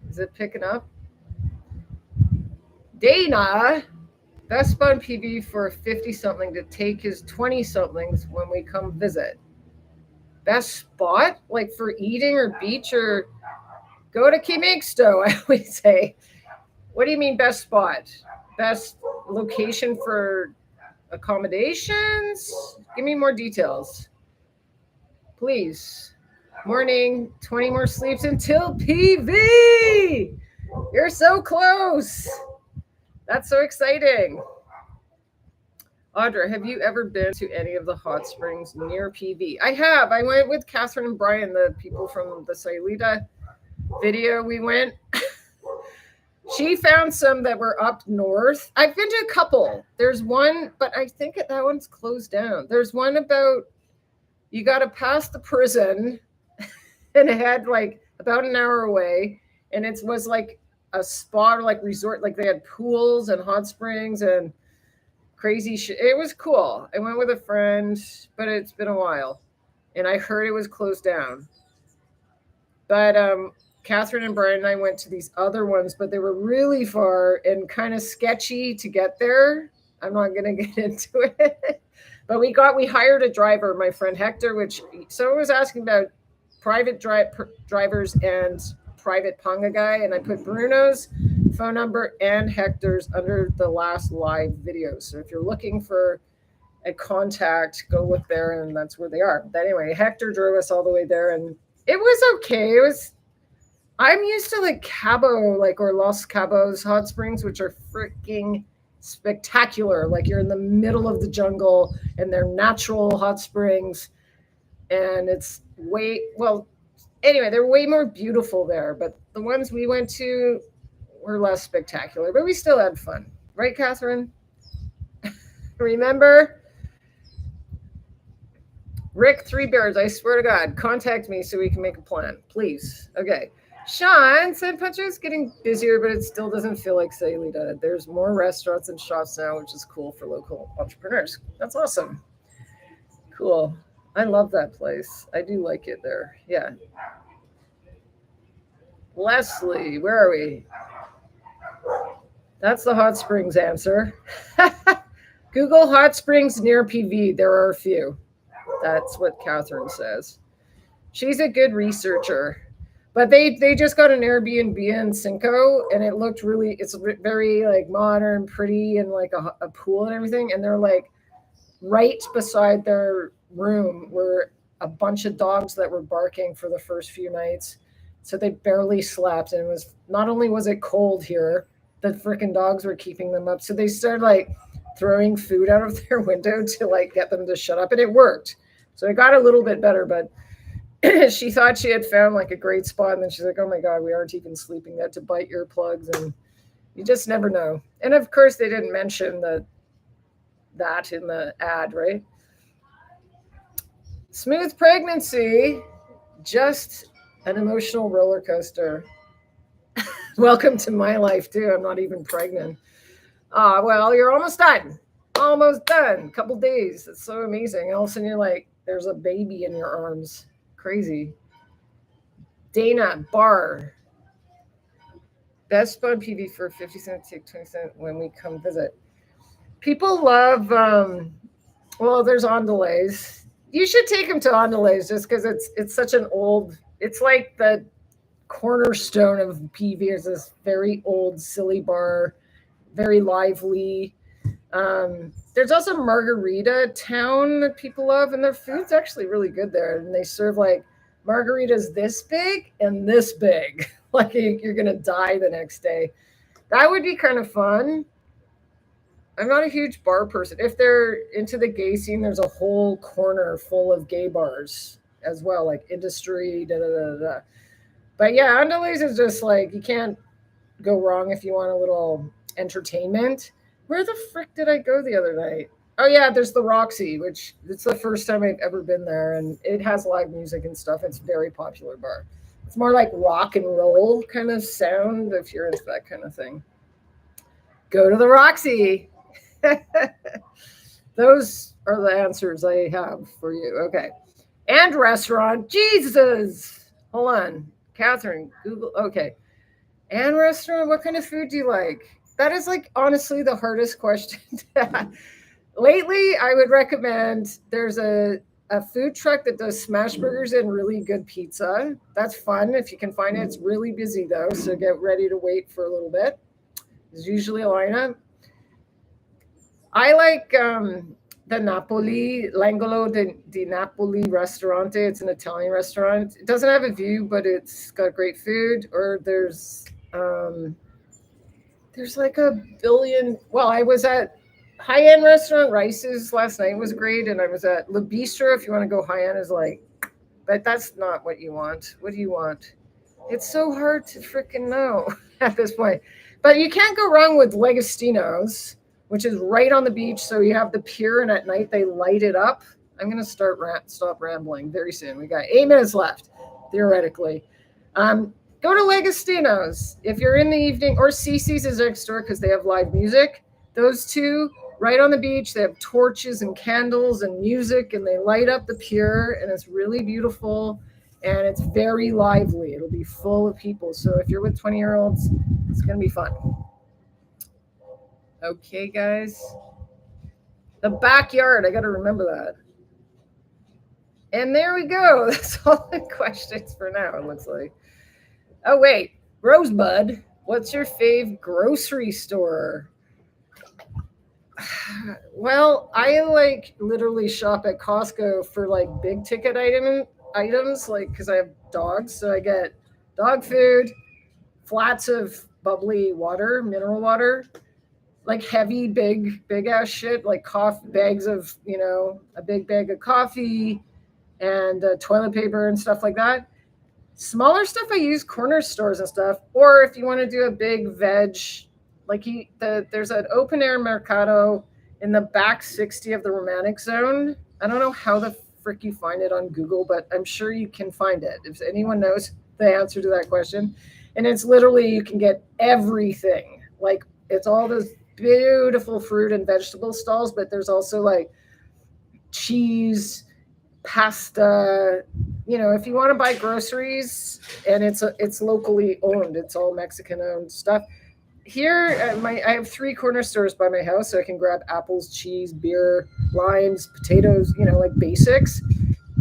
Is it picking up? Dana, best spot PV for a 50-something to take his 20-somethings when we come visit. Best spot? Like for eating or beach or go to Kimixto, I always say. What do you mean best spot? Best location for accommodations? Give me more details. Please. Morning, 20 more sleeps until PV. You're so close. That's so exciting. Audra, have you ever been to any of the hot springs near PV? I have. I went with Catherine and Brian, the people from the Sayulita video. We went. She found some that were up north. I've been to a couple. There's one, but I think that one's closed down. There's one about, you got to pass the prison and it had like about an hour away. And it was like a spa or like resort, like they had pools and hot springs and crazy shit. It was cool. I went with a friend, but it's been a while. And I heard it was closed down. But Catherine and Brian and I went to these other ones, but they were really far and kind of sketchy to get there. I'm not going to get into it. But we hired a driver, my friend Hector, which someone was asking about private drivers and private Panga guy. And I put Bruno's phone number and Hector's under the last live video. So if you're looking for a contact, go look there and that's where they are. But anyway, Hector drove us all the way there and it was okay. I'm used to like Cabo, or Los Cabos hot springs, which are freaking spectacular. Like you're in the middle of the jungle and they're natural hot springs. And it's anyway, they're way more beautiful there. But the ones we went to were less spectacular, but we still had fun. Right, Catherine? Remember? Rick Three Bears, I swear to God, contact me so we can make a plan, please. Okay. Sean, San Pancho is getting busier, but it still doesn't feel like Sayulita. There's more restaurants and shops now, which is cool for local entrepreneurs. That's awesome. Cool. I love that place. I do like it there. Yeah. Leslie, where are we? That's the hot springs answer. Google hot springs near PV. There are a few. That's what Catherine says. She's a good researcher. But they just got an Airbnb in Cinco, and it looked it's very like modern, pretty, and like a pool and everything. And they're like right beside their room were a bunch of dogs that were barking for the first few nights. So they barely slept. And it was not only was it cold here, the freaking dogs were keeping them up. So they started like throwing food out of their window to like get them to shut up. And it worked. So it got a little bit better, but she thought she had found like a great spot. And then she's like, oh my God, we aren't even sleeping. They had to bite earplugs, and you just never know. And of course they didn't mention that in the ad, right? Smooth pregnancy, just an emotional roller coaster. Welcome to my life too. I'm not even pregnant. Well, you're almost done. Almost done. Couple days. It's so amazing. All of a sudden you're like, there's a baby in your arms. Crazy. Dana Barr. Best spot PV for 50 cents, take 20 cents when we come visit. People love, well, there's on delays. You should take them to on delays just because it's such an old, it's like the cornerstone of PV. Is this very old, silly bar, very lively. There's also Margarita Town that people love, and their food's actually really good there. And they serve like margaritas this big and this big. Like you're going to die the next day. That would be kind of fun. I'm not a huge bar person. If they're into the gay scene, there's a whole corner full of gay bars as well, like Industry, da da da da. But yeah, Andalays is just like, you can't go wrong if you want a little entertainment. Where the frick did I go the other night? Oh yeah, there's the Roxy, which it's the first time I've ever been there, and it has live music and stuff. It's a very popular bar. It's more like rock and roll kind of sound if you're into that kind of thing. Go to the Roxy. Those are the answers I have for you. Okay. And restaurant. Jesus. Hold on. Catherine, Google. Okay. And restaurant. What kind of food do you like? That is like honestly the hardest question. Lately, I would recommend there's a food truck that does smash burgers and really good pizza. That's fun if you can find it. It's really busy though, so get ready to wait for a little bit. There's usually a lineup. I like the Napoli, L'Angolo di Napoli Ristorante. It's an Italian restaurant. It doesn't have a view, but it's got great food. Or there's like a billion. Well, I was at high-end restaurant Rice's last night was great, and I was at Le Bistro. If you want to go high-end, is like, but that's not what you want. What do you want? It's so hard to freaking know at this point. But you can't go wrong with Legostino's, which is right on the beach. So you have the pier, and at night they light it up. I'm going to stop rambling very soon. We got 8 minutes left, theoretically. Go to Legostino's if you're in the evening, or Cece's is next door because they have live music. Those two, right on the beach, they have torches and candles and music, and they light up the pier, and it's really beautiful, and it's very lively. It'll be full of people. So if you're with 20-year-olds, it's going to be fun. Okay, guys. The backyard, I got to remember that. And there we go. That's all the questions for now, it looks like. Oh, wait. Rosebud, what's your fave grocery store? Well, I like literally shop at Costco for like big ticket items, like because I have dogs. So I get dog food, flats of bubbly water, mineral water, like heavy, big ass shit, like bags of, a big bag of coffee and toilet paper and stuff like that. Smaller stuff I use corner stores and stuff. Or if you want to do a big veg, like there's an open air mercado in the back 60 of the Romantic Zone. I don't know how the frick you find it on Google, but I'm sure you can find it if anyone knows the answer to that question. And it's literally, you can get everything. Like it's all those beautiful fruit and vegetable stalls, but there's also like cheese, pasta, if you want to buy groceries, and it's locally owned, it's all Mexican owned stuff. Here, I have 3 corner stores by my house, so I can grab apples, cheese, beer, limes, potatoes, like basics.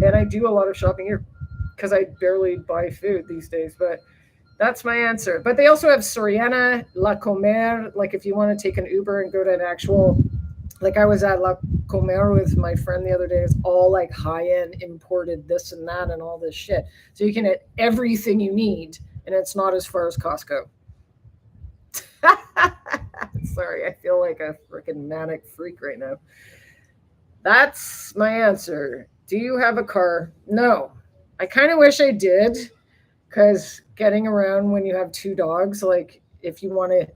And I do a lot of shopping here because I barely buy food these days, but that's my answer. But they also have Soriana, La Comer, like if you want to take an Uber and go to an actual Like I was at La Comer with my friend the other day. It's all like high-end imported this and that and all this shit. So you can get everything you need, and it's not as far as Costco. Sorry, I feel like a freaking manic freak right now. That's my answer. Do you have a car? No. I kind of wish I did, because getting around when you have two dogs, like if you want to,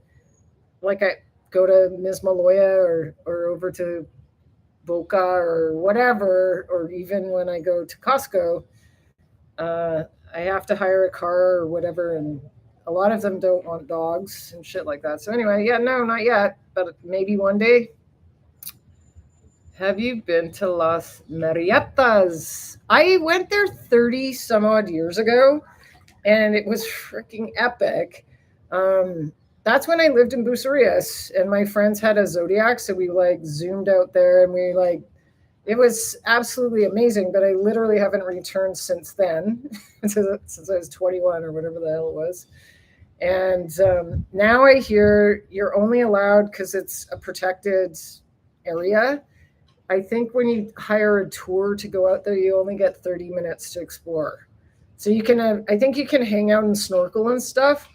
like I go to Ms. Maloya or over to Boca or whatever, or even when I go to Costco, I have to hire a car or whatever, and a lot of them don't want dogs and shit like that. So anyway, yeah, no, not yet, but maybe one day. Have you been to Las Mariatas? I went there 30 some odd years ago, and it was freaking epic. Um, that's when I lived in Bucerias, and my friends had a Zodiac, so we like zoomed out there, and we like it was absolutely amazing. But I literally haven't returned since then, since I was 21 or whatever the hell it was. And now I hear you're only allowed because it's a protected area. I think when you hire a tour to go out there, you only get 30 minutes to explore. So you can, I think you can hang out and snorkel and stuff,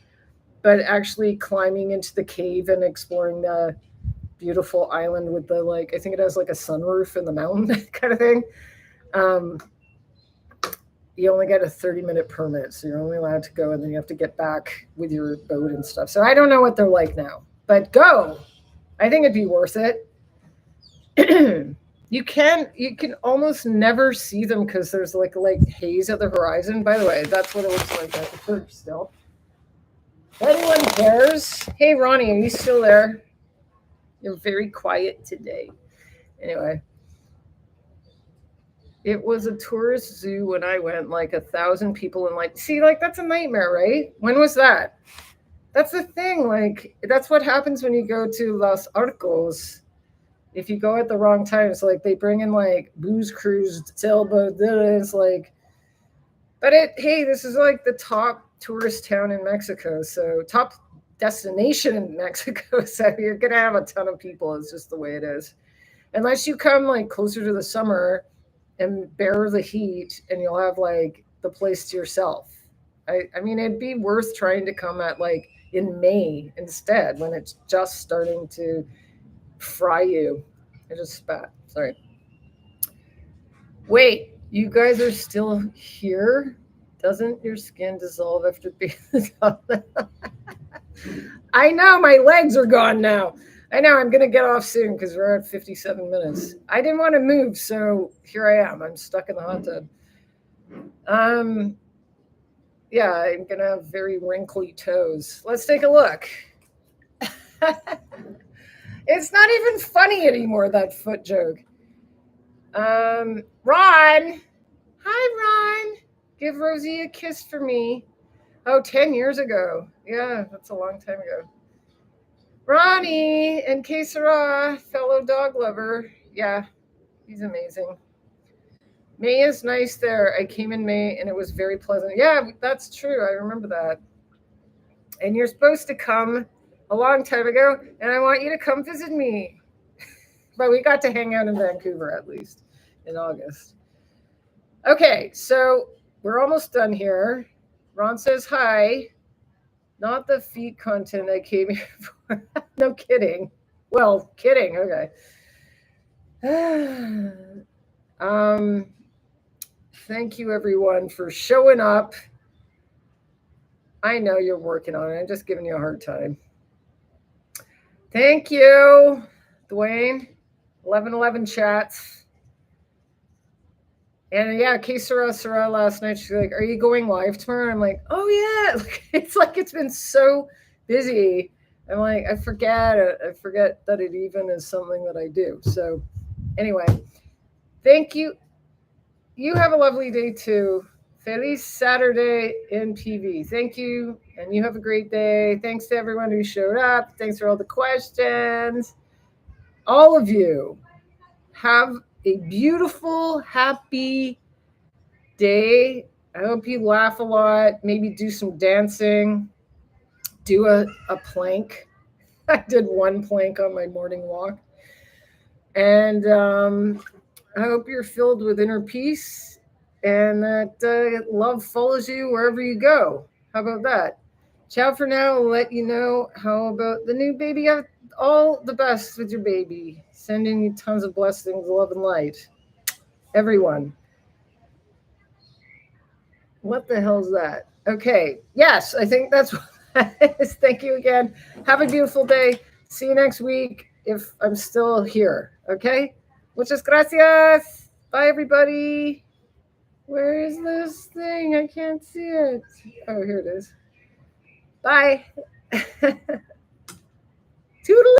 but actually climbing into the cave and exploring the beautiful island with the like, I think it has like a sunroof in the mountain kind of thing. Um, you only get a 30-minute permit, so you're only allowed to go, and then you have to get back with your boat and stuff. So I don't know what they're like now, but go. I think it'd be worth it. You can almost never see them because there's like haze at the horizon. By the way, that's what it looks like at the church still. If anyone cares, hey Ronnie, are you still there? You're very quiet today. Anyway, it was a tourist zoo when I went, like 1,000 people, and like, see, like that's a nightmare, right? When was that? That's the thing. Like that's what happens when you go to Los Arcos. If you go at the wrong time, it's like they bring in like booze cruise sailboat. It's like, but hey, this is like the top tourist town in Mexico, so top destination in Mexico. So you're gonna have a ton of people. It's just the way it is, unless you come like closer to the summer and bear the heat, and you'll have like the place to yourself. I mean, it'd be worth trying to come at like in May instead, when it's just starting to fry you. I just spat. Sorry. Wait, you guys are still here? Doesn't your skin dissolve after being I know, my legs are gone now. I know, I'm going to get off soon because we're at 57 minutes. I didn't want to move, so here I am. I'm stuck in the hot tub. Yeah, I'm going to have very wrinkly toes. Let's take a look. It's not even funny anymore, that foot joke. Ron. Hi, Ron. Give Rosie a kiss for me. Oh, 10 years ago. Yeah, that's a long time ago. Ronnie and Que Sera, fellow dog lover. Yeah, he's amazing. May is nice there. I came in May and it was very pleasant. Yeah, that's true. I remember that. And you're supposed to come a long time ago, and I want you to come visit me. But we got to hang out in Vancouver at least in August. Okay, so we're almost done here. Ron says hi. Not the feet content I came here for. No kidding. Well, kidding. Okay. Thank you everyone for showing up. I know you're working on it. I'm just giving you a hard time. Thank you, Dwayne. 1111 chats. And yeah, Que Sera last night, she's like, are you going live tomorrow? I'm like, oh yeah. It's like it's been so busy. I'm like, I forget that it even is something that I do. So anyway, thank you. You have a lovely day too. Feliz Saturday in PV. Thank you. And you have a great day. Thanks to everyone who showed up. Thanks for all the questions. All of you have a beautiful, happy day. I hope you laugh a lot. Maybe do some dancing. Do a plank. I did one plank on my morning walk. And I hope you're filled with inner peace and that love follows you wherever you go. How about that? Ciao for now. I'll let you know how about the new baby. All the best with your baby. Sending you tons of blessings, love, and light. Everyone. What the hell's that? Okay. Yes, I think that's what that is. Thank you again. Have a beautiful day. See you next week if I'm still here. Okay? Muchas gracias. Bye, everybody. Where is this thing? I can't see it. Oh, here it is. Bye. Toodaloo.